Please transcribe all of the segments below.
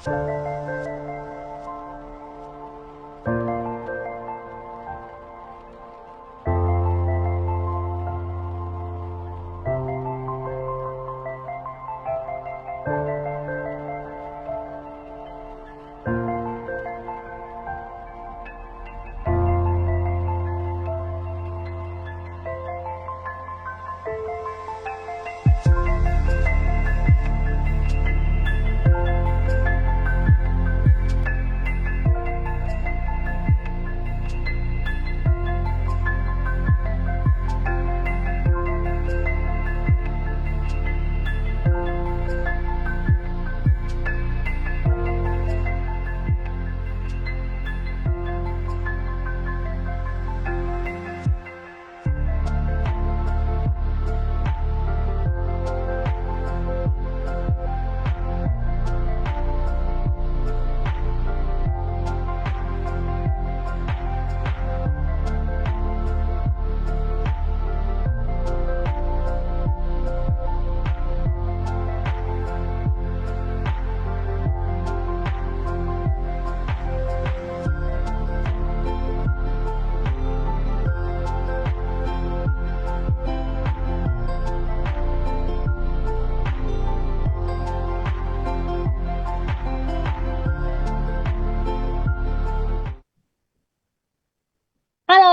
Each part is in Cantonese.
Hello，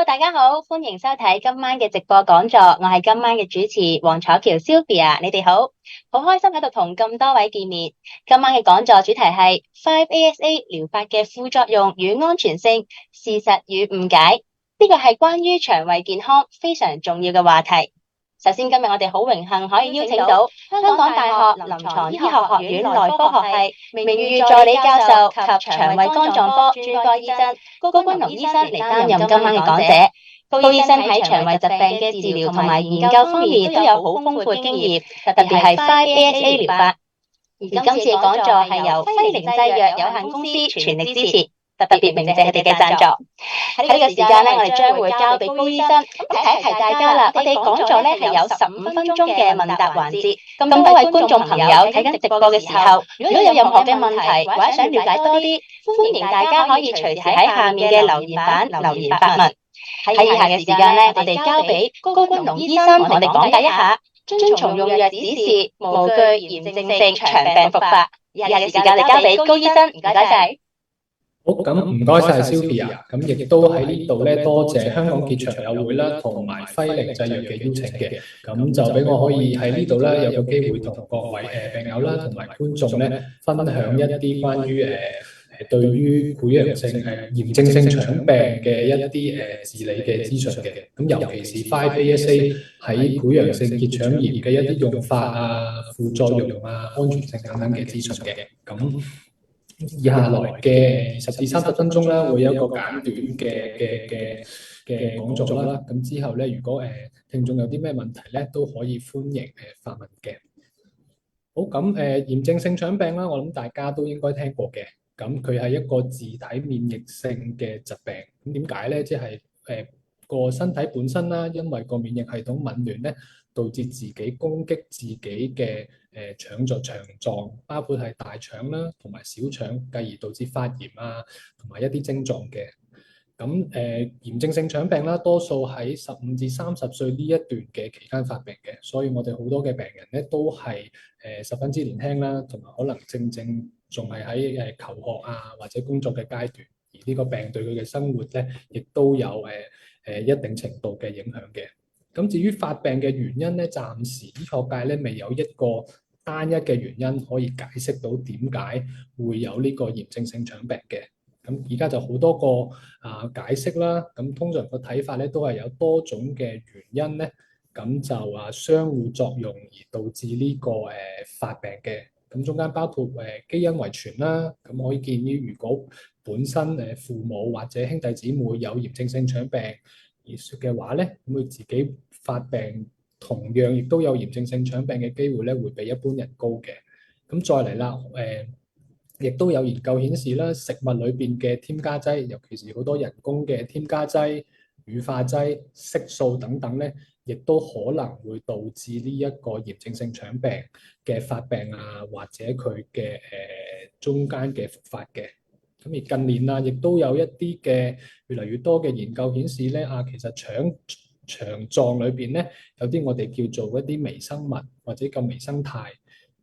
大家好，歡迎收睇今晚嘅直播講座，我係今晚嘅主持黃楚喬 Sylvia，你哋好，好開心喺度同咁多位見面。今晚嘅講座主題係 5ASA 療法嘅副作用與安全性，事實與誤解，呢個係關於腸胃健康非常重要嘅話題。首先今日我哋好榮幸可以邀請到香港大學臨床醫學學院內科學系名譽助理教授及腸胃肝臟科專科醫生高君龍醫生嚟擔任今晚嘅講者。高醫生喺腸胃疾病嘅治療同埋研究方面都有好豐富嘅經驗，特別係 5ASA 療法。而今次嘅講座係由輝靈製藥有限公司全力支持，特別鳴謝佢哋嘅贊助。喺呢個時間咧，我哋將會交俾高醫生。咁提一提大家啦，我哋講座咧係有15分鐘嘅問答環節。咁多位觀眾朋友睇緊直播嘅時候，如果有任何嘅問題或者想了解多啲，歡迎大家可以隨時喺下面嘅留言板留言發問。喺以下嘅時間咧，我哋交俾高君龍醫生，我哋講解一下遵從用藥指示，無懼炎症性腸病復發。以下嘅時間你交俾高醫生，唔該晒。好，咁唔該晒 Sylvia， 咁亦都喺呢度咧，多謝香港結腸友會啦，同埋輝靈製藥嘅邀請嘅，咁就俾我可以喺呢度咧有個機會同各位病友啦，同埋觀眾咧分享一啲關於對於潰瘍性炎症性腸病嘅一啲治理嘅資訊嘅，咁尤其是 5ASA 喺潰瘍性結腸炎嘅一啲用法啊、副作用啊、安全性等等嘅資訊嘅，咁。以下來嘅20至30分鐘啦，會有一個簡短嘅講座啦。咁之後咧，如果聽眾有啲咩問題咧，都可以歡迎發問嘅。好，咁炎症性腸病啦，我諗大家都應該聽過嘅。咁佢係一個自體免疫性嘅疾病。咁點解咧？即係個身體本身啦，因為個免疫系統紊亂咧，導致自己攻擊自己嘅腸臟，包括係大腸啦同埋小腸，繼而導致發炎啊，同埋一啲症狀嘅。咁炎症性腸病啦，多數喺15至30歲呢一段嘅期間發病嘅，所以我哋好多嘅病人咧都係十分之年輕啦，同埋可能正仲係喺求學啊或者工作嘅階段，而呢個病對佢嘅生活咧，亦都有一定程度嘅影響嘅。咁至於發病嘅原因咧，暫時醫學界咧未有一個單一嘅原因可以解釋到點解會有呢個炎症性腸病嘅。咁而家就好多個解釋啦。咁通常個睇法咧都係有多種嘅原因咧，咁就相互作用而導致呢個發病嘅。咁中間包括基因遺傳啦。咁可以見於如果本身父母或者兄弟姊妹有炎症性腸病而說嘅話咧，咁佢自己發病同樣亦都有炎症性腸病嘅機會咧，會比一般人高嘅。咁再嚟啦，亦都有研究顯示啦，食物裏邊嘅添加劑，尤其是好多人工嘅添加劑、乳化劑、色素等等咧，亦都可能會導致呢一個炎症性腸病嘅發病啊，或者佢嘅中間嘅復發嘅。咁而近年啊，亦都有一啲嘅越嚟越多嘅研究顯示咧，其實腸臟裏邊咧有啲我哋叫做一啲微生物或者叫微生態，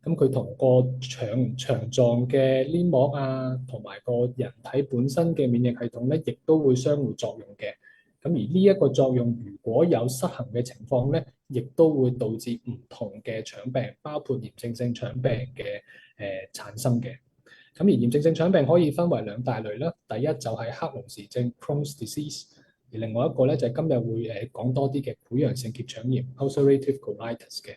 咁佢同個腸臟嘅黏膜啊，同埋個人體本身嘅免疫系統咧，亦都會相互作用嘅。咁而呢一個作用如果有失衡嘅情況咧，亦都會導致唔同嘅腸病，包括炎症性腸病嘅產生嘅。咁而炎症性腸病可以分為兩大類啦，第一就係克隆氏症 （Crohn's disease），而另外一個咧就係今日會講多啲嘅潰瘍性結腸炎 （ulcerative colitis） 嘅。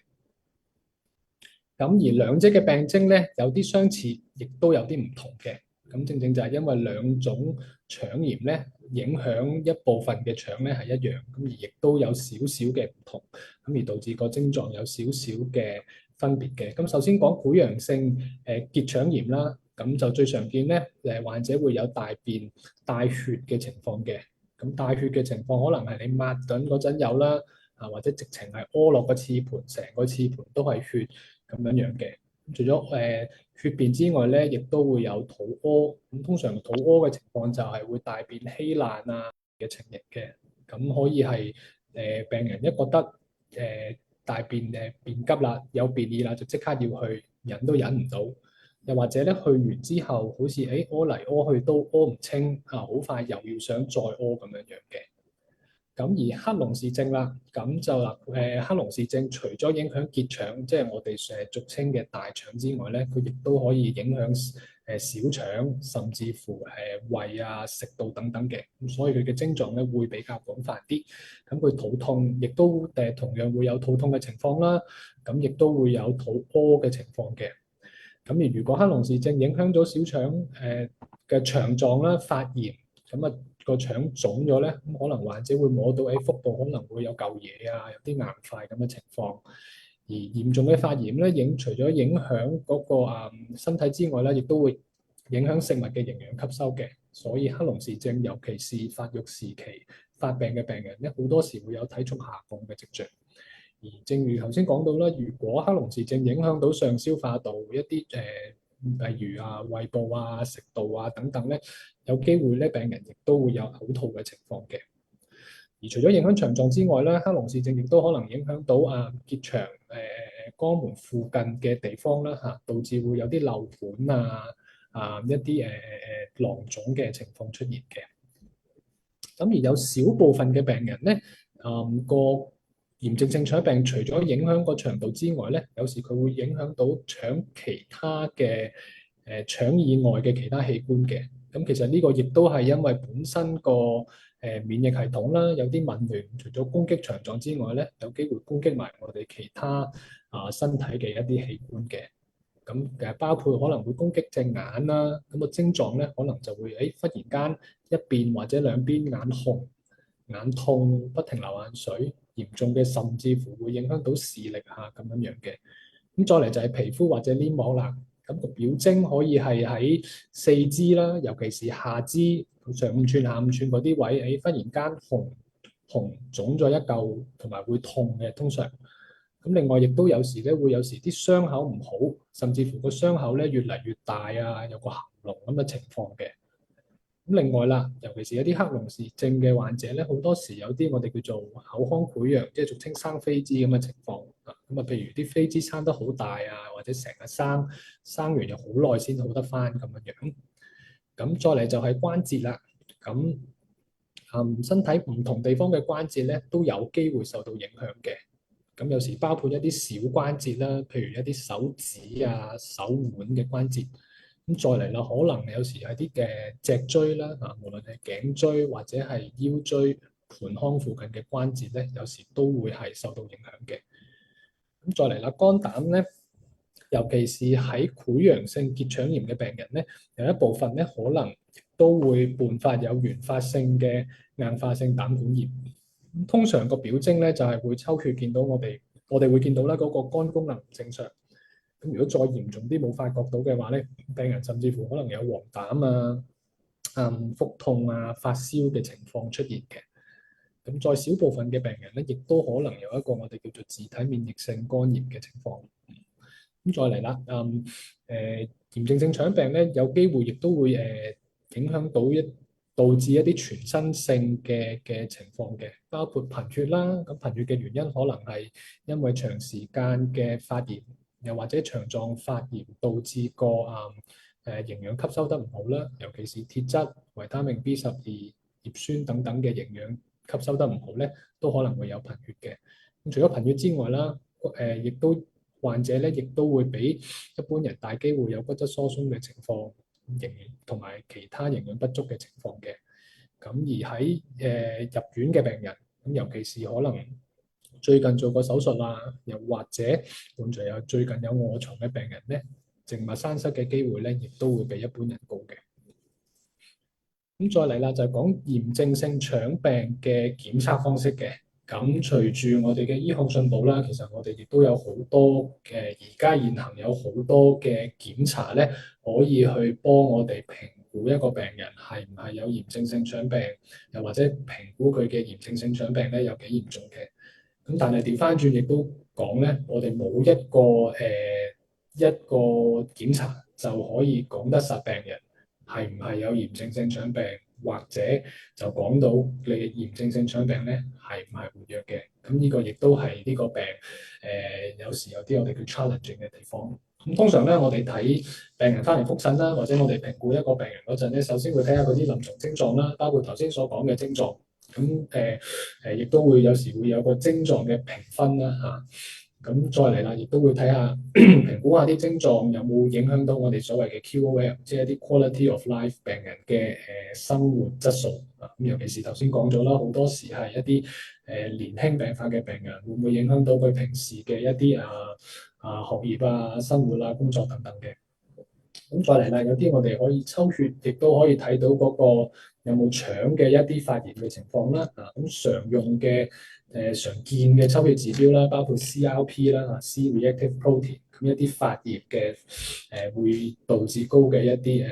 咁而兩者嘅病徵咧有啲相似，亦都有啲唔同嘅。咁正正就係因為兩種腸炎咧影響一部分嘅腸咧係一樣，咁而亦都有少少嘅唔同，咁而導致個症狀有少少嘅分別嘅。咁首先講潰瘍性結腸炎啦。咁就最常見咧，患者會有大便帶血嘅情況嘅。咁帶血嘅情況可能係你抹緊嗰陣有啦，或者直情係屙落個廁盤，成個廁盤都係血咁樣樣嘅。除咗血便之外咧，亦都會有肚屙。咁通常肚屙嘅情況就係會大便稀爛啊嘅情形嘅。咁可以係病人一覺得大便便急啦，有便意啦，就即刻要去忍都忍唔到。又或者咧去完之後，好似屙嚟屙去都屙唔清好快又要想再屙咁樣樣嘅。咁而克隆氏症啦，咁就克隆氏症除咗影響結腸，即係我哋俗稱嘅大腸之外咧，佢亦都可以影響小腸，甚至乎胃啊、食道等等嘅。咁所以佢嘅症狀咧會比較廣泛啲。咁佢肚痛，亦都同樣會有肚痛嘅情況啦。咁亦都會有肚屙嘅情況嘅。咁而如果克隆氏症影響咗小腸嘅腸臟啦發炎，咁個腸腫咗咧，咁可能患者會摸到喺腹部可能會有嚿嘢啊，有啲硬塊咁嘅情況。而嚴重嘅發炎咧，除咗影響嗰個身體之外咧，亦都會影響食物嘅營養吸收嘅。所以克隆氏症尤其是發育時期發病嘅病人咧，好多時會有體重下降嘅跡象。而正如頭先講到啦，如果克隆氏症影響到上消化道一啲例如胃部啊、食道啊等等咧，有機會咧病人亦都會有嘔吐嘅情況嘅。而除咗影響腸臟之外咧，克隆氏症亦都可能影響到結腸肛門附近嘅地方啦導致會有啲漏管一啲囊腫嘅情況出現嘅。咁而有少部分嘅病人咧，個炎症性腸病除咗影響個腸道之外咧，有時佢會影響到腸其他嘅腸以外嘅其他器官嘅。咁其實呢個亦都係因為本身個免疫系統啦，有啲紊亂，除咗攻擊腸臟之外咧，有機會攻擊埋我哋其他身體嘅一啲器官嘅。咁包括可能會攻擊隻眼啦，咁個症狀咧可能就會忽然間一邊或者兩邊眼紅、眼痛、不停流眼水，嚴重嘅甚至乎會影響到視力咁樣樣嘅。咁再嚟就係皮膚或者黏膜啦，咁個表徵可以係喺四肢啦，尤其是下肢上5寸、下5寸嗰啲位，忽然間紅腫咗一嚿，同埋會痛嘅通常。咁另外亦都有時咧，會有時啲傷口唔好，甚至乎個傷口咧越嚟越大啊，有個涵膿咁嘅情況嘅。咁另外啦，尤其是有啲克隆氏症嘅患者咧，好多時有啲我哋叫做口腔潰瘍，即係俗稱生飛滋咁嘅情況啊。咁譬如啲飛滋生得好大啊，或者成日生完又好耐先好得翻咁樣樣。咁再嚟就係關節啦。咁身體唔同地方嘅關節咧都有機會受到影響嘅。咁有時包括一啲小關節啦，譬如一啲手指啊、手腕嘅關節。咁再嚟啦，可能有時係啲嘅脊椎啦，無論係頸椎或者係腰椎、盆腔附近嘅關節咧，有時都會係受到影響嘅。咁再嚟啦，肝膽咧，尤其是喺潰瘍性結腸炎嘅病人咧，有一部分咧可能都會伴發有原發性嘅硬化性膽管炎。通常個表徵咧就係會抽血，見到我哋會見到咧嗰個肝功能唔正常。咁如果再嚴重啲冇發覺到嘅話咧，病人甚至乎可能有黃疸腹痛發燒嘅情況出現嘅。咁再少部分嘅病人咧，亦都可能有一個我哋叫做自體免疫性肝炎嘅情況。咁再嚟啦，炎症性腸病咧，有機會亦都會影響到導致一啲全身性嘅情況嘅，包括貧血啦。咁貧血嘅原因可能係因為長時間嘅發炎，又或者腸臟發炎導致個營養吸收得唔好啦，尤其是鐵質、維他命 B12、葉酸等等嘅營養吸收得唔好咧，都可能會有貧血嘅。咁除咗貧血之外啦，亦都患者咧，亦都會比一般人大機會有骨質疏鬆嘅情況，同埋其他營養不足嘅情況嘅。咁而喺入院嘅病人，咁尤其是可能最近做過手術啦，又或者伴隨有最近有臥床嘅病人咧，靜脈栓塞嘅機會咧，亦都會比一般人高嘅。咁再嚟啦，就係講炎症性腸病嘅檢測方式嘅。咁隨住我哋嘅醫學進步啦，其實我哋亦都有好多嘅而家現行有好多嘅檢查咧，可以去幫我哋評估一個病人係唔係有炎症性腸病，又或者評估佢嘅炎症性腸病咧有幾嚴重嘅。咁但係調翻轉亦都講咧，我哋冇一個檢查就可以講得實病人係唔係有炎症性腸病，或者就講到你嘅炎症性腸病咧係唔係活躍嘅。咁呢個亦都係呢個病有時有啲我哋叫 challenging 嘅地方。咁通常咧，我哋睇病人翻嚟覆診啦，或者我哋評估一個病人嗰陣咧，首先會睇下嗰啲臨床症狀啦，包括頭先所講嘅症狀。咁亦都會有時會有個症狀嘅評分啦嚇。咁再嚟啦，亦都會睇下評估下啲症狀有冇影響到我哋所謂嘅 QOL，即係一啲 quality of life 病人嘅生活質素啊。咁尤其是頭先講咗啦，好多時係一啲年輕病發嘅病人，會唔會影響到佢平時嘅一啲學業啊、生活啊、工作等等嘅。咁再嚟啦，有啲我哋可以抽血，亦都可以睇到嗰個有冇腸嘅一啲發炎嘅情況啦。咁常用嘅常見嘅抽血指標啦，包括 CRP 啦、C-reactive protein，咁一啲發炎嘅會導致高嘅一啲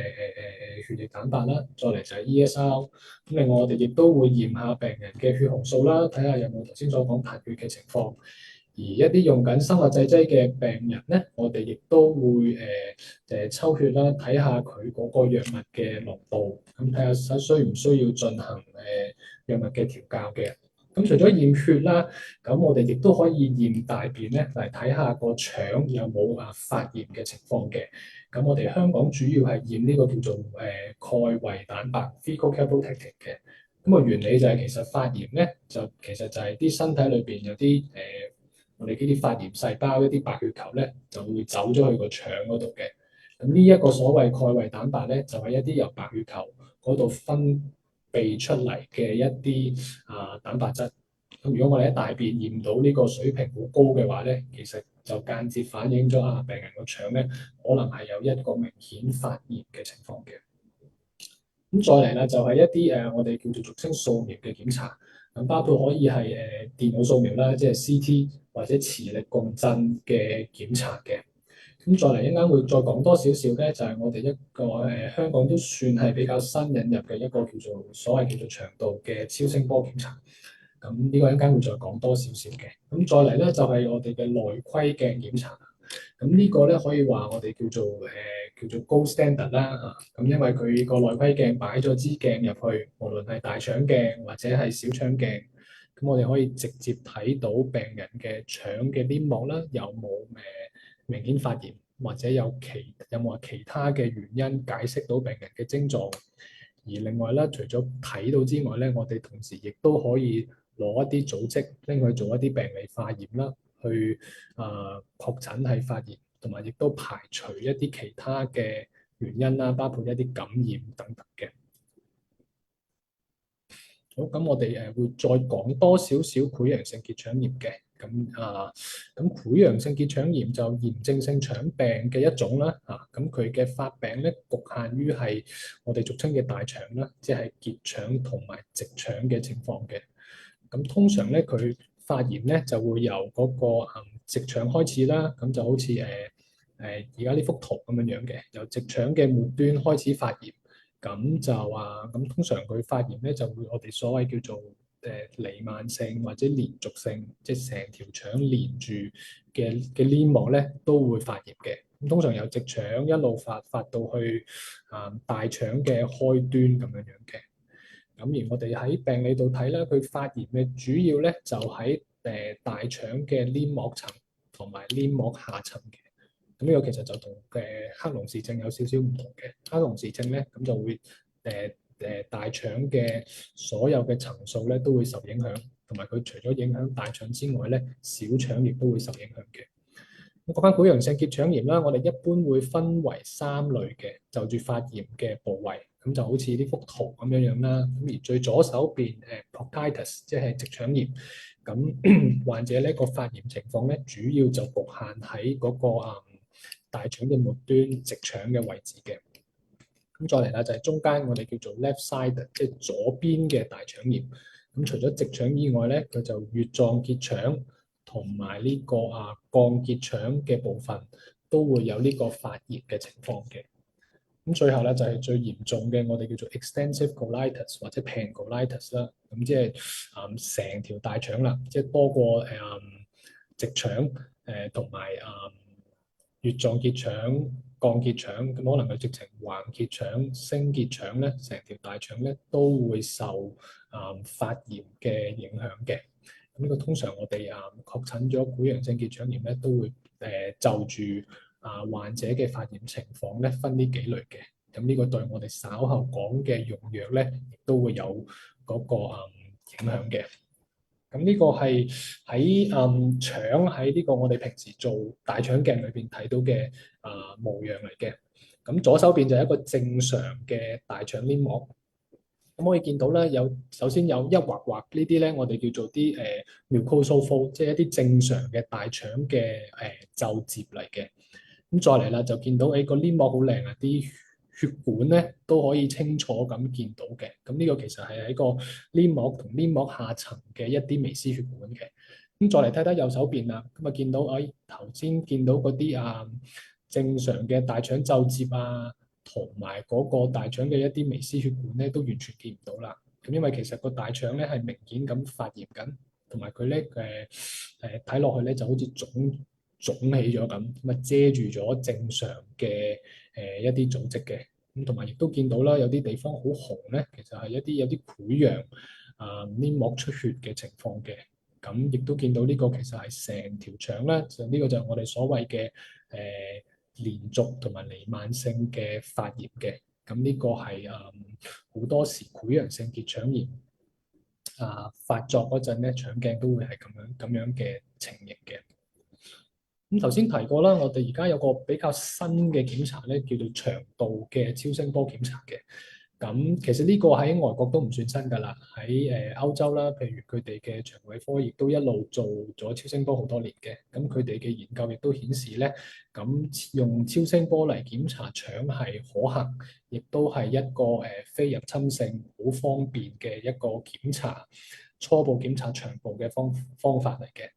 血液蛋白啦。再嚟就係 ESR。咁另外我哋亦都會驗下病人嘅血紅素啦，睇下有冇頭先所講貧血嘅情況。而一啲用緊生物製劑嘅病人咧，我哋亦都會抽血啦，睇下佢嗰個藥物嘅濃度，咁睇下需唔需要進行藥物嘅調校嘅。咁除咗驗血啦，咁我哋亦都可以驗大便咧，嚟睇下個腸有冇發炎嘅情況嘅。咁我哋香港主要係驗呢個叫做鈣維蛋白 （fecal calprotectin） 嘅。咁個原理就係其實發炎咧，其實就係啲身體裏邊有啲我哋呢啲發炎細胞一啲白血球咧，就會走咗去個腸嗰度嘅。咁呢一個所謂鈣維蛋白咧，就係一啲由白血球嗰度分泌出嚟嘅一啲蛋白質。咁如果我哋喺大便驗到呢個水平好高嘅話咧，其實就間接反映咗病人個腸咧，可能係有一個明顯發炎嘅情況嘅。咁再嚟啦，就係一啲我哋叫做俗稱掃描嘅檢查。咁包括可以係電腦掃描啦，即係 CT 或者磁力共振嘅檢查嘅。咁再嚟一陣間會再講多少少咧，就係我哋一個香港都算係比較新引入嘅一個叫做所謂叫做腸道嘅超聲波檢查。咁呢個一陣間會再講多少少嘅。咁再嚟咧就係我哋嘅內窺鏡檢查。咁呢個咧可以話我哋叫做 gold standard 啦嚇。咁因為佢個內窺鏡擺咗支鏡入去，無論係大腸鏡或者係小腸鏡，咁我哋可以直接睇到病人嘅腸嘅黏膜啦，有冇明顯發炎，或者有冇話其他嘅原因解釋到病人嘅症狀。而另外咧，除咗睇到之外咧，我哋同時亦都可以攞一啲組織拎去做一啲病理化驗啦。去確診係發炎，同埋亦都排除一啲其他嘅原因啦，包括一啲感染等等嘅。好，咁我哋會再講多少少潰瘍性結腸炎嘅。咁潰瘍性結腸炎就炎症性腸病嘅一種啦。咁佢嘅發病咧，局限於係我哋俗稱嘅大腸啦，即係結腸同埋直腸嘅情況嘅。咁通常咧，佢發炎咧就會由嗰個直腸開始啦，咁就好似而家呢幅圖咁樣樣嘅，由直腸嘅末端開始發炎，咁通常佢發炎咧就會我哋所謂叫做彌漫性或者連續性，即係成條腸連住嘅黏膜咧都會發炎嘅。咁通常由直腸一路發到去大腸嘅開端咁樣樣嘅。咁而我哋喺病理度睇咧，佢發炎嘅主要咧就喺大腸嘅黏膜層同埋黏膜下層嘅。咁呢個其實就同克隆氏症有少少唔同嘅。克隆氏症咧咁就會大腸嘅所有嘅層數咧都會受影響，同埋佢除咗影響大腸之外咧，小腸亦都會受影響嘅。咁講翻潰瘍性結腸炎啦，我哋一般會分為3類嘅，就住發炎嘅部位，咁就好似呢幅圖咁樣樣啦。咁而最左手邊proctitis 即係直腸炎，咁患者呢個發炎情況咧，主要就局限喺嗰個大腸嘅末端直腸嘅位置嘅。咁再嚟啦，就係中間我哋叫做 left side， 即係左邊嘅大腸炎。咁除咗直腸以外咧，佢就乙狀結腸同埋呢個降結腸嘅部分都會有呢個發炎嘅情況嘅。咁最後咧就係最嚴重嘅，我哋叫做 extensive colitis 或者 pancolitis 啦。咁即係成條大腸啦，即係多過直腸同埋乙狀結腸、降結腸，咁可能佢直情橫結腸、升結腸咧，成條大腸咧都會受發炎嘅影響嘅。咁呢個通常我哋確診咗潰瘍性結腸炎咧，都會就住患者嘅發炎情況咧分呢幾類嘅。咁呢個對我哋稍後講嘅用藥咧，亦都會有嗰個影響嘅。咁呢個係喺腸喺呢個我哋平時做大腸鏡裏邊睇到嘅模樣嚟嘅。咁左手邊就係一個正常嘅大腸黏膜。咁可以見到咧，首先有一劃劃呢啲咧，我哋叫做啲mucosal fold，即係一啲正常嘅大腸嘅皺褶嚟嘅。咁再嚟啦，就見到個黏膜好靚啊，啲血管咧都可以清楚咁見到嘅。咁呢個其實係喺個黏膜同黏膜下層嘅一啲微絲血管嘅。咁再嚟睇睇右手邊啦，咁啊見到頭先見到嗰啲正常嘅大腸皺褶同埋嗰個大腸嘅一啲微絲血管咧，都完全見唔到啦。咁因為其實個大腸咧係明顯咁發炎緊，同埋佢咧睇落去咧就好似腫起咗咁，咁啊遮住咗正常嘅一啲組織嘅。咁同埋亦都見到啦，有啲地方好紅咧，其實係有啲潰瘍黏膜出血嘅情況嘅。咁亦都見到呢個其實係成條腸啦，呢個就係我哋所謂嘅連續同埋彌漫性嘅發炎嘅。咁呢個係好多時潰瘍性結腸炎發作嗰陣咧，腸鏡都會係咁樣嘅情形嘅。咁頭先提過啦，我哋而家有個比較新嘅檢查咧，叫做腸道嘅超聲波檢查嘅。咁其實呢個喺外國都唔算新㗎啦，喺歐洲啦，譬如佢哋嘅腸胃科亦都一路做咗超聲波好多年嘅。咁佢哋嘅研究亦都顯示咧，咁用超聲波嚟檢查腸係可行，亦都係一個非入侵性、好方便嘅一個檢查，初步檢查腸部嘅方法嚟嘅。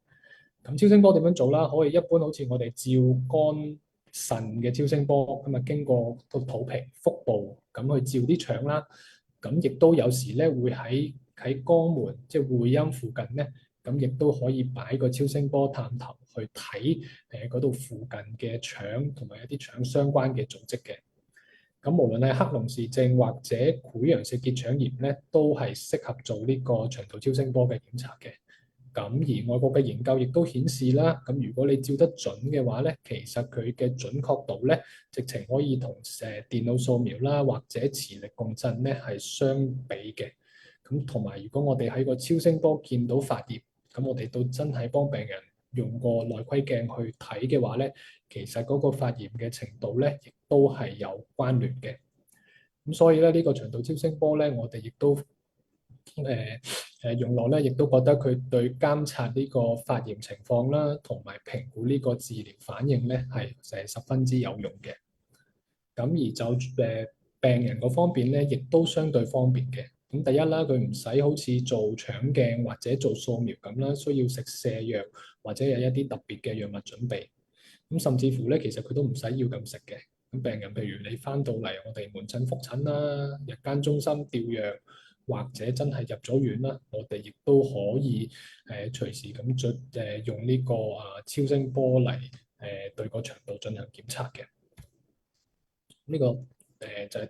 咁超聲波點樣做啦？可以一般好似我哋照肝腎嘅超聲波，咁啊經過個肚皮、腹部咁去照啲腸啦。咁亦都有時咧會喺肛門，即係會陰附近咧，咁亦都可以擺個超聲波探頭去睇嗰度附近嘅腸同埋一啲腸相關嘅組織嘅。咁無論係克隆氏症或者潰瘍性結腸炎咧，都係適合做呢個腸道超聲波嘅檢查嘅。咁而外國嘅研究亦都顯示啦，咁如果你照得準嘅話咧，其實佢嘅準確度咧，直情可以同電腦掃描啦，或者磁力共振咧係相比嘅。咁同埋如果我哋喺個超聲波見到發炎，咁我哋都真係幫病人用個內窺鏡去睇嘅話咧，其實嗰個發炎嘅程度咧，亦都係有關聯嘅。咁所以咧，呢個腸道超聲波咧，我哋亦都用落咧，亦都覺得佢對監察呢個發炎情況啦，同埋評估呢個治療反應咧，係十分之有用嘅。咁而就病人嗰方面咧，亦都相對方便嘅。咁第一啦，佢唔使好似做腸鏡或者做掃描咁啦，需要食瀉藥或者有一啲特別嘅藥物準備。咁甚至乎咧，其實佢都唔使要咁食嘅。咁病人譬如你翻到嚟我哋門診覆診啦，日間中心吊藥，或者真係入咗院啦，我哋亦都可以隨時咁用呢個超聲波嚟對個腸道進行檢測嘅。呢、個就係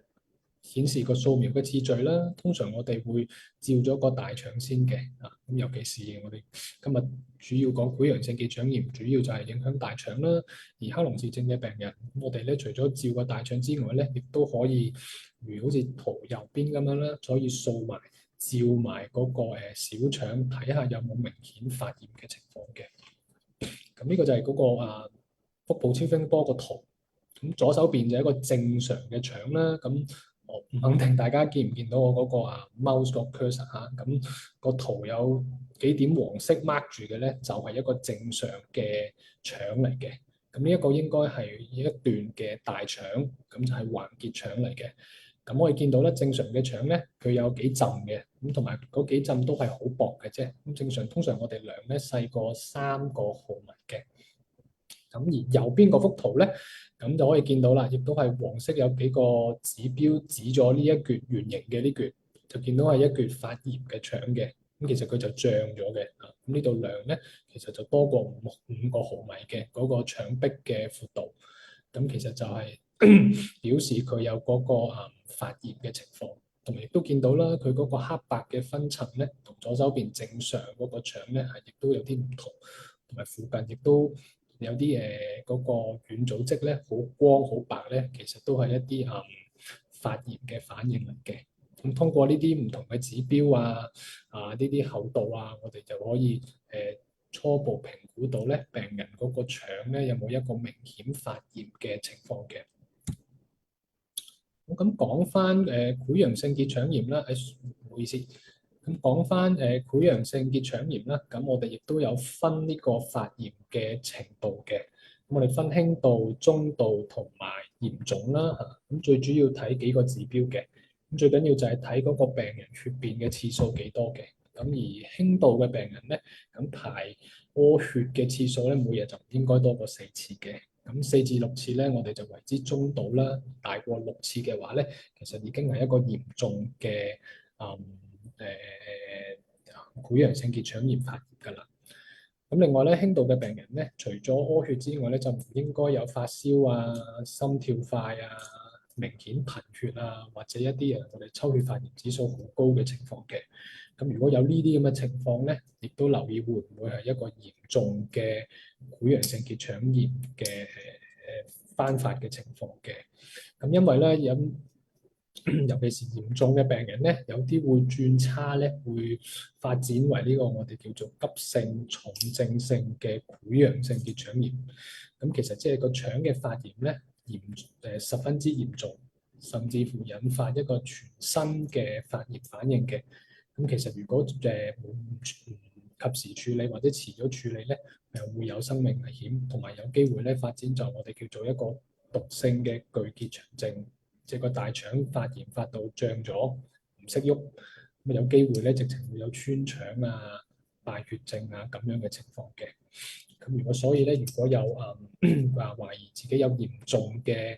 顯示個掃描嘅次序啦。通常我哋會照咗個大腸先嘅咁尤其是我哋今日主要講潰瘍性結腸炎，主要就係影響大腸啦。而克隆氏症嘅病人，我哋咧除咗照個大腸之外咧，亦都可以如好似圖右邊咁樣啦，可以掃埋照埋嗰個小腸，睇下有冇明顯發炎嘅情況嘅。咁呢個就係嗰個腹部超聲波個圖。咁左手邊就係一個正常嘅腸啦。咁我唔肯定大家見唔見到我嗰個mouse 個 cursor 嚇。咁個圖有幾點黃色 mark 住嘅咧，就係一個正常嘅腸嚟嘅。咁呢一個應該係一段嘅大腸，咁就係橫結腸嚟嘅。咁我哋見到咧，正常嘅腸咧，佢有幾浸嘅，咁同埋嗰幾浸都係好薄嘅啫。咁正常通常我哋量咧細過3個毫米嘅。咁而右邊嗰幅圖咧，咁就可以見到啦，亦都係黃色有幾個指標指咗呢一橛圓形嘅呢橛，就見到係一橛發炎嘅腸嘅。咁其實佢就脹咗嘅。咁呢度量咧，其實就多過5個毫米嘅嗰個腸壁嘅闊度。咁其實就係表示佢有嗰個發炎嘅情況，同埋亦都見到啦，佢嗰個黑白嘅分層咧，同左手邊正常嗰個腸咧係亦都有啲唔同，同埋附近亦都有啲嗰個軟組織咧，好光好白咧，其實都係一啲發炎嘅反應嚟嘅。咁通過呢啲唔同嘅指標呢啲厚度我哋就可以初步評估到咧，病人嗰個腸咧有冇一個明顯發炎嘅情況嘅。咁講翻潰瘍性結腸炎啦，唔好意思。咁講翻潰瘍性結腸炎啦，咁我哋亦都有分呢個發炎嘅程度嘅。咁我哋分輕度、中度同埋嚴重啦嚇。咁最主要睇幾個指標嘅。咁最緊要就係睇嗰個病人血便嘅次數幾多嘅。咁而輕度嘅病人咧，咁排屙血嘅次數咧，每日就唔應該多過4次嘅。咁4至6次咧，我哋就為之中度啦。大過6次嘅話咧，其實已經係一個嚴重嘅潰瘍性結腸炎發炎㗎啦。咁另外咧，輕度嘅病人咧，除咗屙血之外咧，就唔應該有發燒心跳快明顯貧血或者一啲我哋抽血發炎指數好高嘅情況嘅。咁如果有呢啲咁嘅情況咧，亦都留意會唔會係一個嚴重嘅潰瘍性結腸炎嘅翻發嘅情況嘅。咁因為咧尤其是嚴重嘅病人咧，有啲會轉差咧，會發展為呢個我哋叫做急性重症性嘅潰瘍性結腸炎。咁其實即係個腸嘅發炎咧，十分之嚴重，甚至乎引發一個全身嘅發炎反應嘅。咁其實如果唔及時處理或者遲咗處理咧，會有生命危險，同埋有機會咧發展就我哋叫做一個毒性嘅巨結腸症，即係個大腸發炎發到脹咗，唔識喐，咁有機會咧直情會有穿腸敗血症咁樣嘅情況嘅。咁所以咧，如果有懷疑自己有嚴重嘅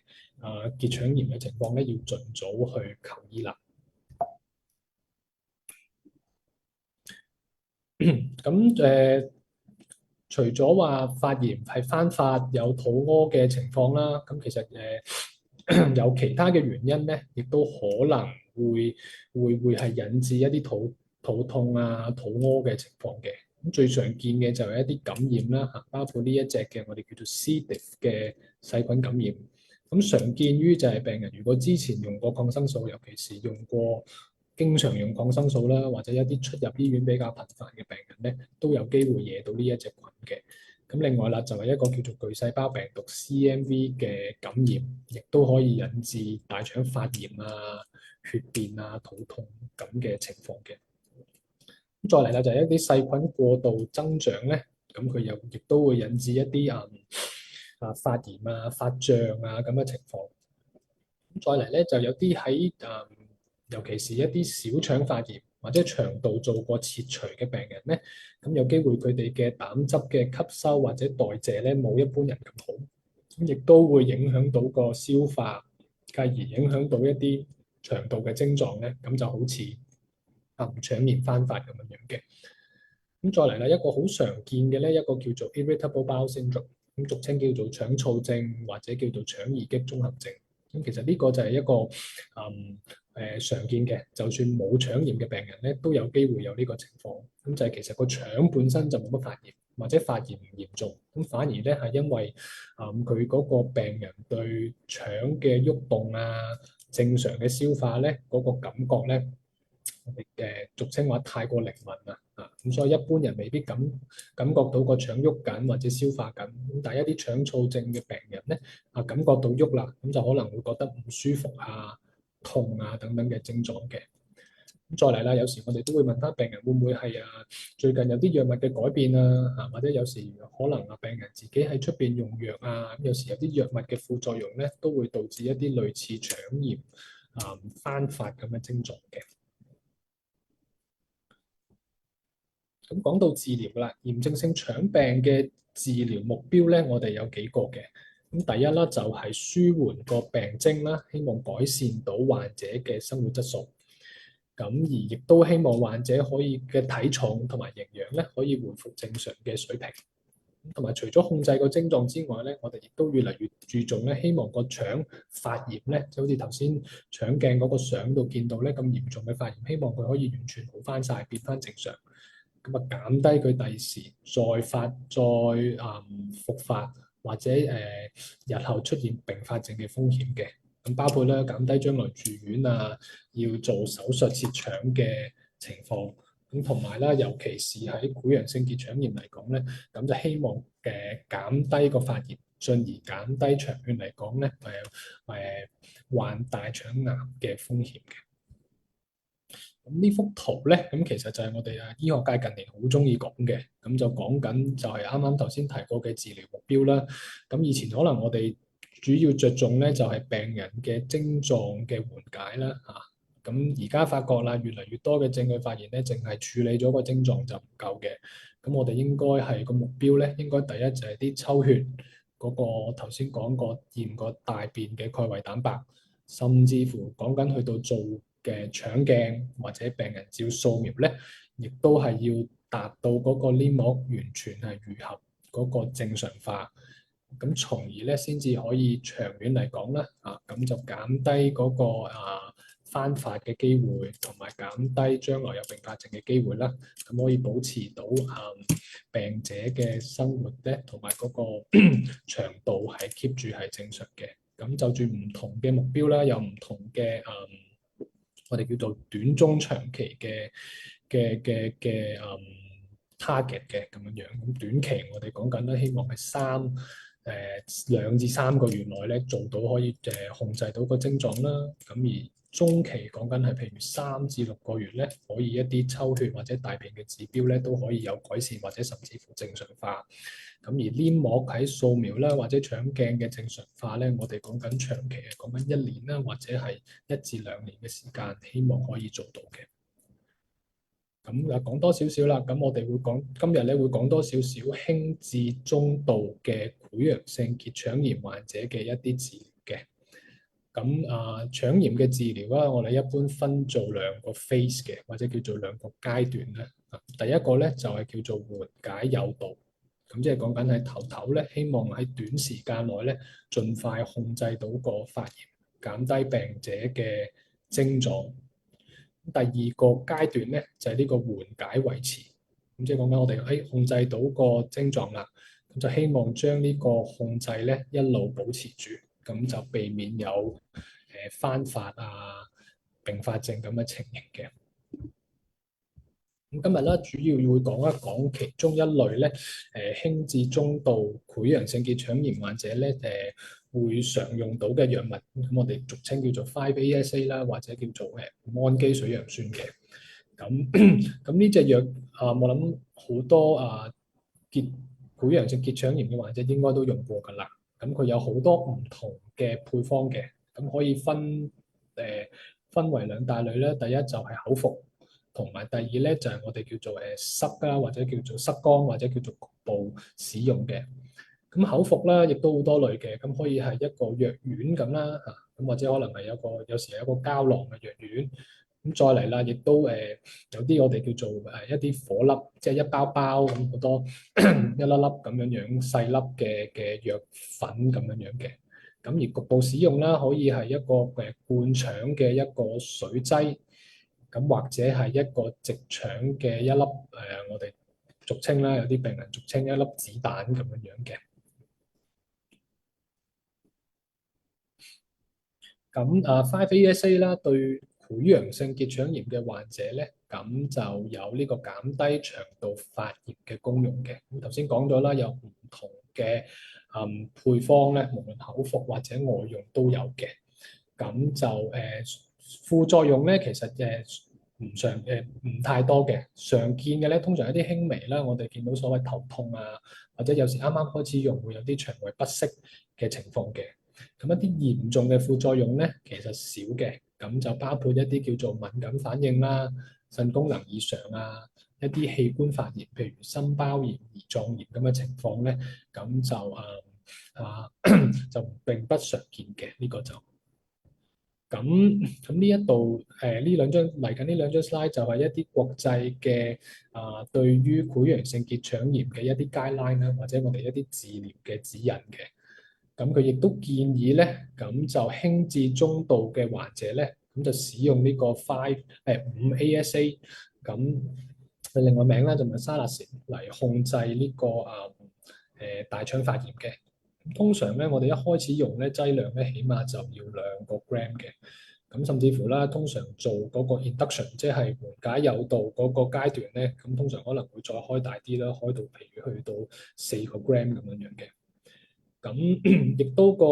結腸炎嘅情況咧，要盡早去求醫啦。咁除咗話發炎係翻發有肚屙嘅情況啦，咁其實有其他嘅原因咧，亦都可能會係引致一啲肚痛肚屙嘅情況嘅。咁最常見嘅就係一啲感染啦，包括呢一隻嘅我哋叫做 C. diff 嘅細菌感染。咁常見於就係病人如果之前用過抗生素，尤其是經常用抗生素啦，或者一啲出入醫院比較頻繁嘅病人咧，都有機會惹到呢一隻菌嘅。咁另外啦，就係一個叫做巨細胞病毒 CMV 嘅感染，亦都可以引致大腸發炎血便肚痛咁嘅情況嘅。咁再嚟啦，就係一啲細菌過度增長咧，咁佢亦都會引致一啲發炎發脹咁嘅情況。咁再嚟咧，就有啲喺尤其是一啲小腸發炎或者腸道做過切除嘅病人咧，咁有機會佢哋嘅膽汁嘅吸收或者代謝咧冇一般人咁好，咁亦都會影響到個消化，繼而影響到一啲腸道嘅症狀咧，咁就好似腸炎翻發咁樣樣嘅。咁再嚟啦，一個好常見嘅咧，一個叫做 irritable bowel syndrome，咁俗稱叫做腸燥症或者叫做腸易激綜合症。咁其實呢個就係一個常見嘅，就算冇腸炎嘅病人咧，都有機會有呢個情況。咁就係其實個腸本身就冇乜發炎，或者發炎唔嚴重，咁反而咧係因為佢嗰個病人對腸嘅喐動啊、正常嘅消化咧嗰個感覺咧。我哋嘅俗稱話太過靈敏啦，咁所以一般人未必感覺到個腸喐緊或者消化緊，咁但係一啲腸燥症嘅病人咧，感覺到喐啦，咁就可能會覺得唔舒服啊、痛啊等等嘅症狀嘅。咁再嚟啦，有時我哋都會問翻病人會唔會係最近有啲藥物嘅改變啊，或者有時可能病人自己喺出邊用藥啊，咁有時有啲藥物嘅副作用咧，都會導致一啲類似腸炎翻發咁嘅症狀嘅。咁講到治療啦，炎症性腸病嘅治療目標咧，我哋有幾個嘅。咁第一啦，就係舒緩個病徵啦，希望改善到患者嘅生活質素。咁而亦都希望患者可以嘅體重同埋營養咧，可以恢復正常嘅水平。同埋除咗控制個症狀之外咧，我哋亦都越嚟越注重咧，希望個腸發炎咧，就好似頭先腸鏡嗰個相度見到咧咁嚴重嘅發炎，希望佢可以完全好翻晒，變翻正常。咁啊，減低佢第時再發、復發或者日後出現併發症嘅風險嘅。咁包括咧減低將來住院啊，要做手術切腸嘅情況。咁同埋啦，尤其是喺潰瘍性結腸炎嚟講咧，咁就希望減低個發炎，進而減低長遠嚟講咧患大腸癌嘅風險嘅。咁呢幅圖咧，咁其實就係我哋醫學界近年好中意講嘅，咁就講緊就係啱啱頭先提過嘅治療目標啦。咁以前可能我哋主要着重咧就係病人嘅症狀嘅緩解啦，咁而家發覺啦，越嚟越多嘅證據發現咧，淨係處理咗個症狀就唔夠嘅。咁我哋應該係個目標咧，應該第一就係啲抽血嗰個頭先講過驗個大便嘅鈣維蛋白，甚至乎講緊去到做嘅腸鏡或者病人照掃描咧，亦都係要達到嗰個黏膜完全係愈合嗰個正常化，咁從而咧先至可以長遠嚟講咧，咁就減低嗰個翻發嘅機會，同埋減低將來有併發症嘅機會啦。咁可以保持到病者嘅生活咧，同埋嗰個長度係 keep 住係正常嘅。咁就住唔同嘅目標啦，有唔同嘅我哋叫做短中長期嘅target 嘅咁樣樣。咁短期我哋講緊咧，希望係2至3個月內咧做到可以控制到個症狀啦。咁而中期講緊係譬如3至6個月咧，可以一啲抽血或者大便嘅指標咧都可以有改善或者甚至乎正常化。咁而黏膜喺掃描啦或者腸鏡嘅正常化咧，我哋講緊長期係講緊1年啦，或者係1至2年嘅時間，希望可以做到嘅。咁講多少少啦，咁我哋今日咧會講多少少輕至中度嘅潰瘍性結腸炎患者嘅一啲治療嘅。咁腸炎嘅治療啦，我哋一般分做2個 phase 嘅，或者叫做2個階段咧。第一個咧就係叫做緩解誘導，咁即係講緊係頭咧，希望喺短時間內咧，盡快控制到個發炎，減低病者嘅症狀。第二個階段咧就係呢個緩解維持，咁即係講緊我哋控制到個症狀啦，咁就希望將呢個控制咧一路保持住，咁就避免有翻發併發症咁嘅情形嘅。咁今日咧主要會講一講其中一類咧，輕至中度潰瘍性結腸炎患者咧，會常用到嘅藥物，咁我哋俗稱叫做 5-ASA 啦，或者叫做氨基水楊酸嘅。咁呢隻藥我諗好多潰瘍性結腸炎嘅患者應該都用過㗎啦。咁佢有好多唔同嘅配方嘅，咁可以分為2大類咧。第一就係口服。同埋第二咧就係我哋叫做濕啦，或者叫做濕乾，或者叫做局部使用嘅。咁口服啦，亦都好多類嘅，咁可以係一個藥丸咁啦，咁或者可能係有時係一個膠囊嘅藥丸，咁再嚟啦，亦都有啲我哋叫做一啲顆粒，即係一包包咁好多一粒粒咁樣樣細粒嘅藥粉咁樣樣嘅。咁而局部使用啦，可以係一個灌腸嘅一個水劑，咁或者係一個直腸嘅一粒我哋俗稱啦，有啲病人俗稱一粒子彈咁樣樣嘅。咁5-ASA 啦，對潰瘍性結腸炎嘅患者咧，咁就有呢個減低腸道發炎嘅功用嘅。咁頭先講咗啦，有唔同嘅配方咧，無論口服或者外用都有嘅。咁就副作用咧，其實唔太多嘅，常見嘅咧通常一啲輕微啦，我哋見到所謂頭痛啊，或者有時啱啱開始用會有啲腸胃不適嘅情況嘅。咁一啲嚴重嘅副作用咧，其實少嘅，咁就包括一啲叫做敏感反應啦、腎功能異常啊、一啲器官發炎，譬如心包炎、胰臟炎咁嘅情況咧，咁就就並不常見嘅呢個就。咁呢一度呢兩張嚟緊呢兩張 slide 就係一啲國際嘅對於潰瘍性結腸炎嘅一啲 guideline 啦，或者我哋一啲治療嘅指引嘅。咁佢亦都建議咧，咁就輕至中度嘅患者咧，咁就使用呢個5-ASA，咁佢另外名咧就係沙納什嚟控制呢個大腸發炎嘅。通常咧，我哋一開始用咧劑量咧，起碼就要2個 gram 嘅。咁甚至乎啦，通常做嗰個 induction，即係緩解誘導嗰個階段咧，咁通常可能會再開大啲啦，開到譬如去到4個 gram 咁樣樣嘅。咁亦都個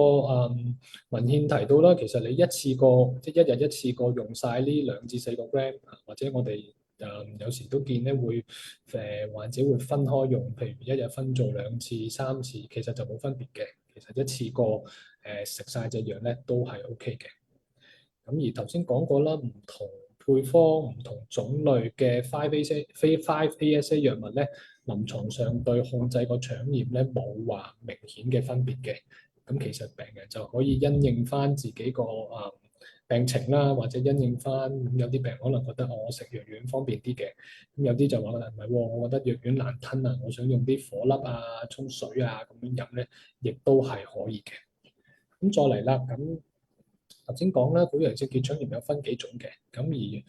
文獻提到啦，其實你一次過即係一日一次過用晒呢2至4個 gram，或者我哋有時都見咧會患者會分開用，譬如一日分做2次、3次，其實就冇分別嘅。其實一次過食晒隻藥咧都係 OK 嘅。咁而頭先講過啦，唔同配方、唔同種類嘅 5-ASA 藥物咧，臨床上對控制個腸炎咧冇話明顯嘅分別嘅。咁其實病人就可以因應翻自己個病情啦，或者因應翻有啲病人可能覺得我食藥丸方便啲嘅，咁有啲就話唔係喎，我覺得藥丸難吞啊，我想用啲顆粒啊、沖水啊咁樣飲咧，亦都係可以嘅。咁再嚟啦，咁頭先講啦，潰瘍性結腸炎有分幾種嘅，咁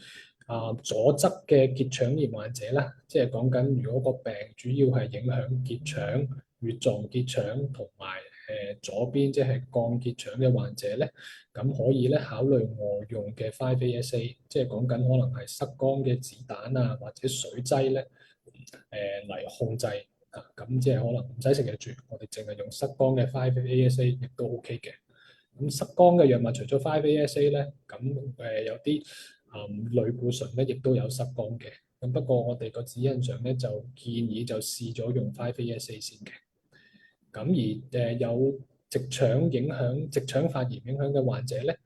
而左側嘅結腸炎患者啦，即係講緊如果個病主要係影響結腸、乙狀結腸同埋左邊即係降結腸嘅患者咧，咁可以咧考慮外用嘅 5-ASA，即係講緊可能係塞缸嘅子彈啊或者水劑咧嚟控制啊，咁即係可能唔使食藥住，我哋淨係用塞缸嘅 5-ASA 亦都 OK 嘅。咁塞缸嘅藥物除咗 5-ASA 咧，咁有啲類固醇咧，亦都有塞缸嘅。咁不過我哋個指引上咧就建議就試咗用 5-ASA 先嘅。咁而有直腸發炎影響嘅患者咧，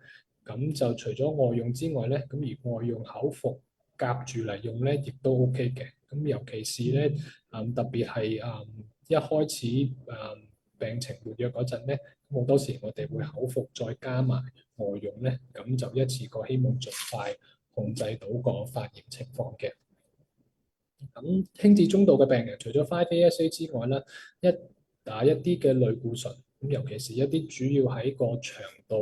咁就除咗外用之外咧，咁而外用口服夾住嚟用咧，亦都 OK 嘅。咁尤其是咧，特別係一開始病情活躍嗰陣咧，好多時我哋會口服再加埋外用咧，咁就一次過希望盡快控制到個發炎情況嘅。咁輕至中度嘅病人，除咗 5-ASA 之外咧，打一啲嘅類固醇，咁尤其是一啲主要喺個腸道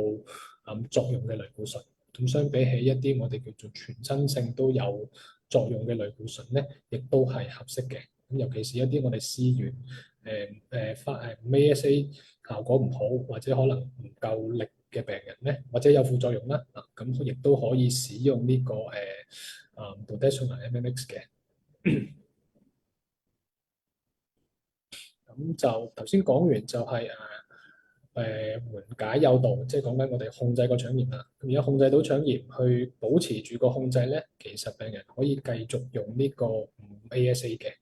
作用嘅類固醇，咁相比起一啲我哋叫做全身性都有作用嘅類固醇咧，亦都係合適嘅。咁尤其是一啲我哋試完5-ASA 效果唔好，或者可能唔夠力嘅病人咧，或者有副作用啦，咁亦都可以使用呢個budesonide MMX 嘅。咁就頭先講完就係緩解誘導，即係講緊我哋控制個腸炎啦。咁而家控制到腸炎，去保持住個控制咧，其實病人可以繼續用呢個5-ASA 嘅。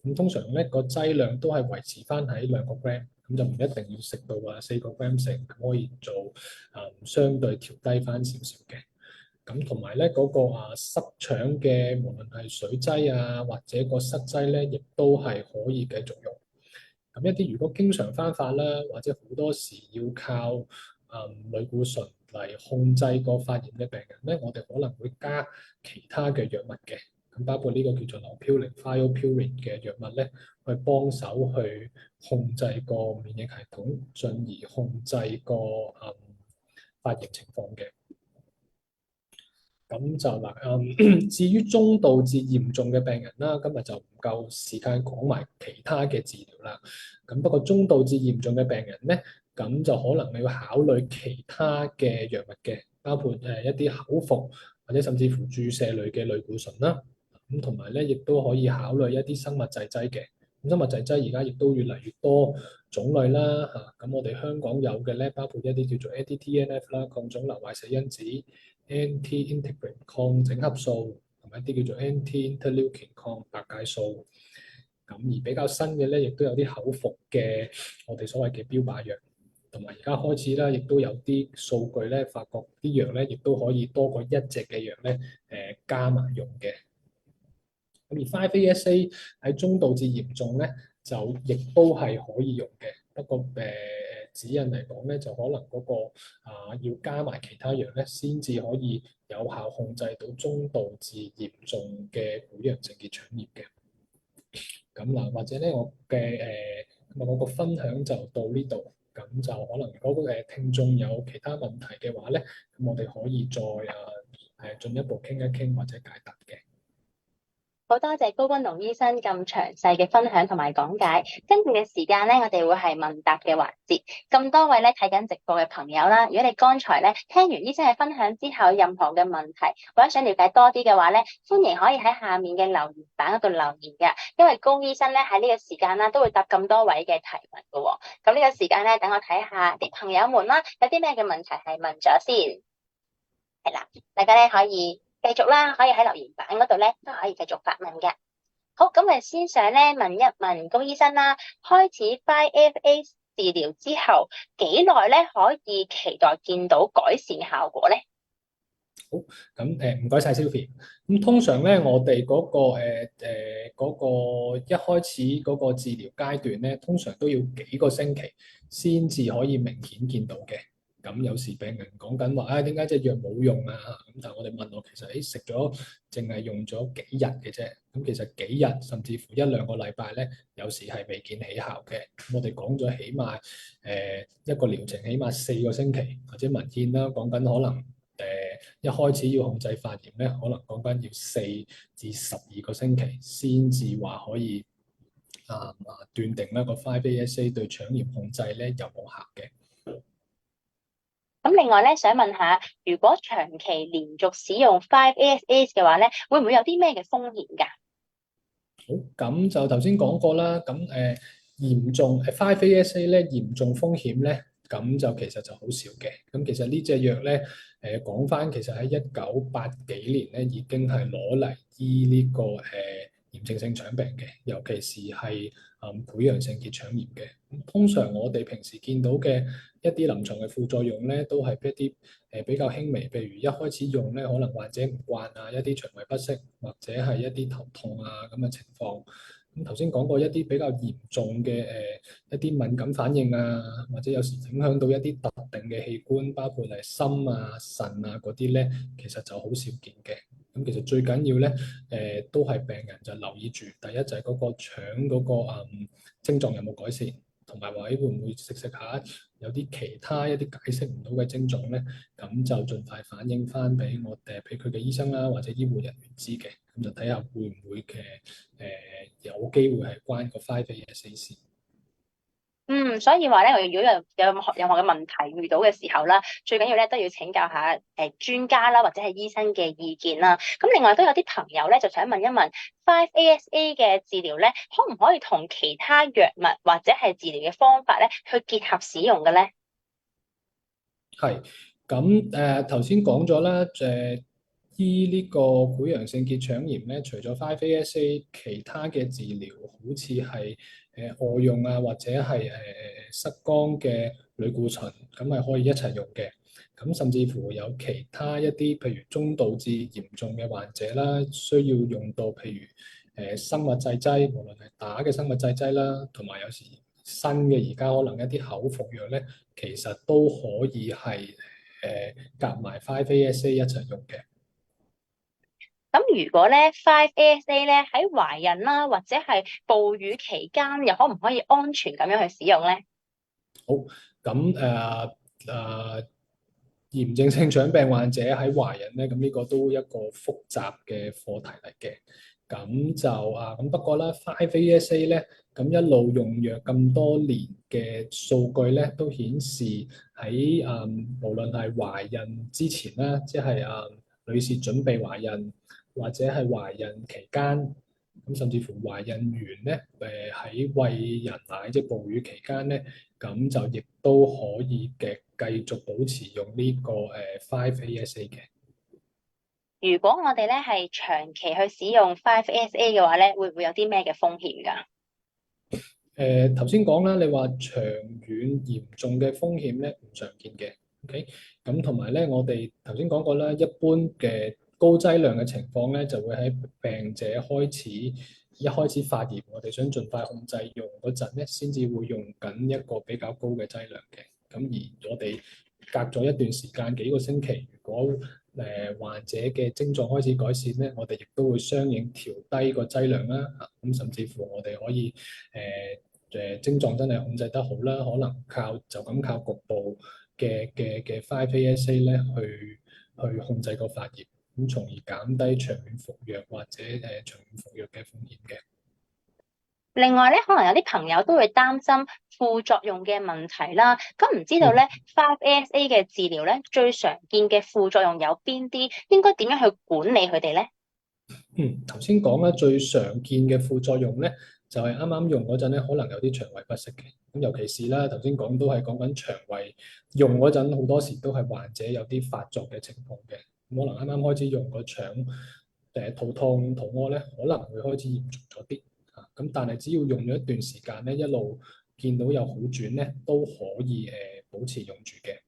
咁通常咧個劑量都係維持翻喺2個 gram，咁就唔一定要食到話4個 gram 食，可以做相對調低翻少少嘅。咁同埋咧嗰個塞腸嘅，無論係水劑啊或者個塞劑咧，亦都係可以繼續用。咁一啲如果經常翻發啦，或者好多時要靠類固醇嚟控制個發炎嘅病人咧，我哋可能會加其他嘅藥物嘅，咁包括呢個叫做硫嘌呤 thiopurine 嘅藥物咧，去幫手去控制個免疫系統，進而控制個發炎情況嘅。咁就嗱，至於中度至嚴重嘅病人啦，今日就唔夠時間講埋其他嘅治療啦。咁不過中度至嚴重嘅病人咧，咁就可能你要考慮其他嘅藥物嘅，包括一啲口服或者甚至乎注射類嘅類固醇啦。咁同埋咧，亦都可以考慮一啲生物製劑嘅。咁生物製劑而家亦都越嚟越多種類啦嚇。咁我哋香港有嘅咧，包括一啲叫做 anti-TNF 啦，抗腫瘤壞死因子。anti-integrin 抗整合素同埋一啲叫做 anti-interleukin 抗白介素，咁而比較新嘅咧，亦都有啲口服嘅我哋所謂嘅標靶藥，同埋而家開始啦，亦都有啲數據咧，發覺啲藥咧，亦都可以多過一隻嘅藥咧，加埋用嘅。咁而 5-ASA 喺中度至嚴重咧，就亦都係可以用嘅，不過指引嚟講咧，就可能嗰個要加埋其他藥咧，先至可以有效控制到中度至嚴重嘅潰瘍性結腸炎嘅。咁嗱，或者咧，我個分享就到呢度，咁就可能如果聽眾有其他問題嘅話咧，咁我哋可以再進一步傾一傾或者解答嘅。好多謝高君龍醫生咁詳細嘅分享同埋講解，跟住嘅時間咧，我哋會係問答嘅環節。咁多位咧睇緊直播嘅朋友啦，如果你剛才咧聽完醫生嘅分享之後，任何嘅問題或者想了解多啲嘅話咧，歡迎可以喺下面嘅留言板嗰度留言嘅，因為高醫生咧喺呢個時間啦都會答咁多位嘅提問嘅喎。咁呢個時間咧，等我睇下啲朋友們啦，有啲咩嘅問題係問咗先。係啦，大家咧可以繼續啦，可以喺留言板嗰度咧都可以繼續發問嘅。好，咁我先想咧問一問高醫生啦，開始 5-FA 治療之後幾耐咧可以期待見到改善效果咧？好，咁唔該晒 Sylvie。咁通常咧，我哋嗰個一開始嗰個治療階段咧，通常都要幾個星期先至可以明顯見到嘅。咁有時病人講緊話，點解隻藥冇用啊？咁但係我哋問我，其實食咗淨係用咗幾日嘅啫。咁其實幾日甚至乎一兩個禮拜咧，有時係未見起效嘅。我哋講咗起碼一個療程起碼4個星期，或者文獻啦講緊可能。一開始要控制發炎咧，可能講緊要4至12個星期先至話可以斷定咧個 5-ASA 對腸炎控制咧有冇效嘅。咁另外咧，想問下，如果長期連續使用 5-ASA 嘅話咧，會唔會有啲咩嘅風險㗎？好，咁就頭先講過啦。咁嚴重 5-ASA 咧嚴重風險咧，咁就其實就好少嘅。咁其實呢隻藥咧，講翻其實喺1980幾年咧已經係攞嚟醫呢個炎症性腸病嘅，尤其是係潰瘍性結腸炎嘅。通常我哋平時見到嘅一啲臨床嘅副作用咧，都係一啲比較輕微，譬如一開始用咧，可能患者唔慣啊，一啲腸胃不適或者係一啲頭痛啊咁嘅情況。咁頭先講過一啲比較嚴重嘅一啲敏感反應啊，或者有時影響到一啲特定嘅器官，包括係心啊、腎啊嗰啲咧，其實就好少見嘅。咁其實最緊要咧，都係病人就留意住，第一就係嗰個腸嗰個症狀有冇改善，同埋話會唔會食下有啲其他一啲解釋唔到嘅症狀咧，咁就盡快反映翻俾俾佢嘅醫生啦，或者醫護人員知嘅，咁就睇下會唔會嘅有機會係關個 5-ASA 事。所以話咧，我如果有任何嘅問題遇到嘅時候啦，最緊要咧都要請教下專家啦，或者係醫生嘅意見啦。咁另外都有啲朋友咧就想問一問 5-ASA 嘅治療咧，可唔可以同其他藥物或者係治療嘅方法咧去結合使用嘅咧？係，咁頭先講咗啦，醫呢個潰瘍性結腸炎咧，除咗 5-ASA，其他嘅治療好似係外用啊，或者係塞缸嘅類固醇，咁係可以一齊用嘅。咁甚至乎有其他一啲，譬如中度至嚴重嘅患者啦，需要用到譬如生物製劑，無論係打嘅生物製劑啦，同埋有時新嘅而家可能一啲口服藥咧，其實都可以係夾埋 5-ASA 一齊用嘅。咁如果咧 5-ASA 咧喺懷孕啦，或者係哺乳期間，又可唔可以安全咁樣去使用咧？好，咁炎症性腸病患者喺懷孕咧，咁呢個都一個複雜嘅課題嚟嘅。咁不過咧，5-ASA 咧，咁一路用藥咁多年嘅數據咧，都顯示喺無論係懷孕之前啦，即係女士準備懷孕或者係懷孕期間，咁甚至乎懷孕完咧，喺餵人奶即係哺乳期間咧。咁就亦都可以嘅繼續保持用呢個5-ASA 嘅。如果我哋咧係長期去使用 5-ASA 嘅話咧，會唔會有啲咩嘅風險㗎？頭先講啦，你話長遠嚴重嘅風險咧唔常見嘅，OK？咁同埋咧，我哋頭先講過啦，一般嘅高劑量嘅情況咧，就會喺病者一開始發炎，我哋想盡快控制用嗰陣咧，先至會用緊一個比較高嘅劑量嘅。咁而我哋隔咗一段時間，幾個星期，如果患者嘅症狀開始改善咧，我哋亦都會相應調低個劑量啦。咁甚至乎我哋可以症狀真係控制得好啦，可能就咁靠局部嘅 5-ASA 咧去控制個發炎，咁從而減低長遠服藥或者長遠服藥嘅風險嘅。另外咧，可能有啲朋友都會擔心副作用嘅問題啦。咁唔知道咧，5-ASA 嘅治療咧，最常見嘅副作用有邊啲？應該點樣去管理佢哋咧？頭先講啦，最常見嘅副作用咧，就係啱啱用嗰陣咧，可能有啲腸胃不適嘅。咁尤其是啦，頭先講都係講緊腸胃用嗰陣，好多時都係患者有啲發作嘅情況嘅。咁可能啱啱開始用個腸肚痛、肚屙咧，可能會開始嚴重咗啲。咁但係只要用咗一段時間咧，一路見到有好轉咧，都可以保持用住嘅。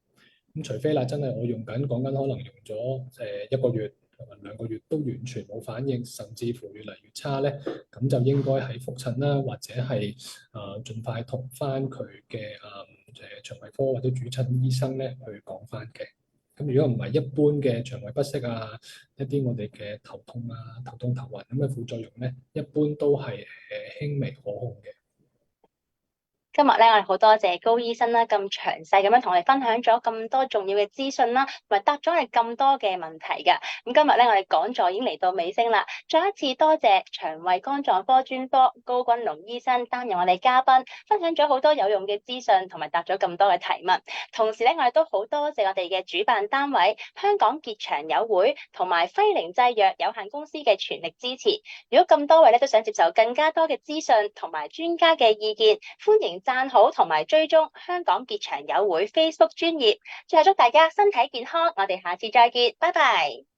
咁除非啦，真係我用緊講緊可能用咗一個月同埋兩個月都完全冇反應，甚至乎越嚟越差咧，咁就應該係覆診啦，或者係盡快同翻佢嘅腸胃科或者主診醫生咧去講翻嘅。咁如果唔係一般嘅腸胃不適啊，一啲我哋嘅頭痛啊、頭痛頭暈咁嘅副作用咧，一般都係輕微可控嘅。今日咧，我哋好多謝高醫生啦，咁詳細咁樣同我哋分享咗咁多重要嘅資訊啦，同埋答咗我哋咁多嘅問題㗎。咁今日咧，我哋講座已經嚟到尾聲啦。再一次多謝腸胃肝臟科專科高君龍醫生擔任我哋嘉賓，分享咗好多有用嘅資訊，同埋答咗咁多嘅提問。同時咧，我哋都好多謝我哋嘅主辦單位香港結腸友會同埋輝靈製藥有限公司嘅全力支持。如果咁多位咧都想接受更加多嘅資訊同埋專家嘅意見，歡迎讚好同埋追蹤香港結腸友會 Facebook 專頁。最後祝大家身體健康，我哋下次再見，拜拜。